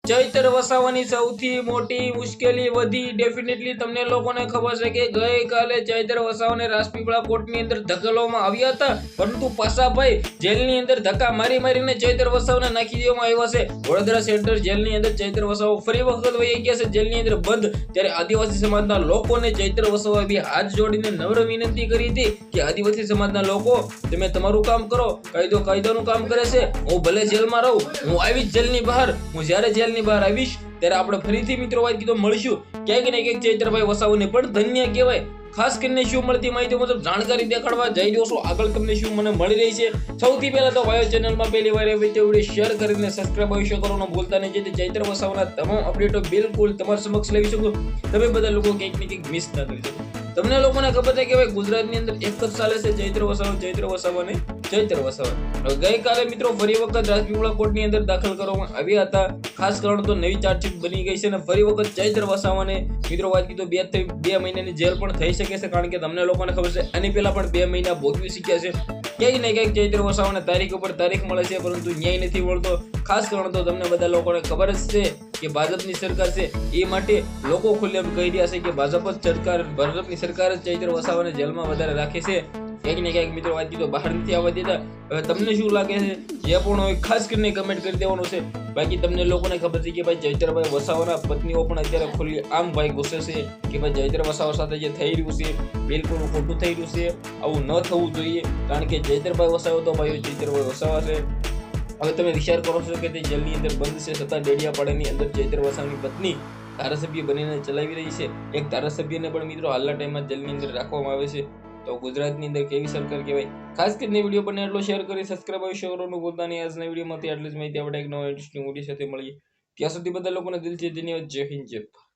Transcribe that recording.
ચૈતર વસાવાની સૌથી મોટી મુશ્કેલી વધી ડેફિનેટલી તમને લોકોને ખબર છે કે ગઈકાલે ચૈતર વસાવાને રાજપીપળા કોર્ટની અંદર ધકેલવામાં આવ્યા હતા, પરંતુ પાછા ભાઈ જેલની અંદર ધક્કા મારીને ચૈતર વસાવાને નાખી દેવામાં આવ્યા છે। વડોદરા સેન્ટ્રલ જેલની અંદર ચૈતર વસાવા ફરી વખત વહી ગયા છે, જેલની અંદર બંધ। ત્યારે આદિવાસી સમાજના લોકોને ચૈતર વસાવાએ બે હાથ જોડીને નમ્ર વિનંતી કરી હતી કે આદિવાસી સમાજના લોકો તમે તમારું કામ કરો, કાયદો કાયદાનું કામ કરે છે। હું ભલે જેલમાં રહું, હું આવીશ જેલની બહાર, હું જ્યારે જેલની બહાર આવીશ ત્યારે આપણે ફરીથી મિત્રો વાત કીધો મળીશું। ક્યાંક ને ક્યાંક ચૈતરભાઈ વસાવાને પણ ધન્ય કહેવાય। ખાસ કરીને શું મળતી માહિતી મુજબ જાણકારી દેખાડવા જઈ રહ્યો છું। આગળ તમને શું મને મળી રહી છે, સૌથી પહેલા તો ભાઈઓ ચેનલમાં પહેલી વાર આવી તો વિડિયો શેર કરીને સબસ્ક્રાઇબ અવશ્ય કરવાનું ભૂલતા નહીં, જેથી ચૈતર વસાવાના તમામ અપડેટો બિલકુલ તમારા સમક્ષ લાવી શકું, તમે બધા લોકો કંઈક ને કંઈક મિસ ના કરી શકો। તમને લોકોને ખબર છે કે ભાઈ ગુજરાતની અંદર એક જ ચાલે છે ચૈતર વસાવા। ગઈકાલે મિત્રો ફરી વખત રાજપીપળા કોર્ટની અંદર દાખલ કરવામાં આવ્યા હતા। ખાસ કારણ તો નવી ચાર્જશીટ બની ગઈ છે અને ફરી વખત ચૈતર વસાવાને મિત્રો વાત કીધું 2 મહિનાની જેલ પણ થઈ શકે છે, કારણ કે તમને લોકોને ખબર છે આની પહેલા પણ 2 મહિના ભોગવી શક્યા છે। ક્યાંક ને ક્યાંક ચૈતર વસાવાને તારીખ ઉપર તારીખ મળે છે, પરંતુ ન્યાય નથી મળતો। ખાસ કારણ તો તમને બધા લોકોને ખબર જ છે કે ભાજપની સરકાર છે, એ માટે લોકો ખુલ્લેઆમ કહી રહ્યા છે કે ભાજપની સરકાર જ ચૈતર વસાવાને જેલમાં વધારે રાખે છે। ક્યાંક ને ક્યાંક મિત્રો વાત કીધું બહાર નથી આવવા દેતા। હવે તમને શું લાગે છે જે પણ હોય ખાસ કરીને કમેન્ટ કરી દેવાનું છે। બાકી તમને લોકોને ખબર છે કે ભાઈ ચૈતરભાઈ વસાવાના પત્નીઓ પણ અત્યારે ખુલ્લી આમ ભાઈ ગુસ્સે છે કે ભાઈ ચૈતર વસાવા સાથે જે થઈ રહ્યું છે બિલકુલ ખોટું થઈ રહ્યું છે, આવું ન થવું જોઈએ, કારણ કે ચૈતરભાઈ વસાવા તો ભાઈઓ ચૈતરભાઈ વસાવા છે। હવે તમે વિચાર કરો છો કે તે જેલની અંદર બંધ છે, છતાં ડેડિયાપાડાની અંદર ચૈતર વસાવાની પત્ની ધારાસભ્ય બનીને ચલાવી રહી છે। એક ધારાસભ્યને પણ મિત્રો હાલના ટાઈમમાં જેલની અંદર રાખવામાં આવે છે। તો ગુજરાતની અંદર કેવી સરકાર કહેવાય। ખાસ કરીને વિડીયો બને એટલો શેર કરી સબસ્ક્રાઇબ અવશ્ય કરવાનું ભૂલતા નહીં। આજના વિડીયોમાંથી આટલી જ માહિતી, આપણે એક નવા ઇન્ટરેસ્ટિંગ વિડીયો સાથે મળીએ, ત્યાં સુધી બધા લોકોને દિલથી ધન્યવાદ। જય હિન્દ, જય ભારત।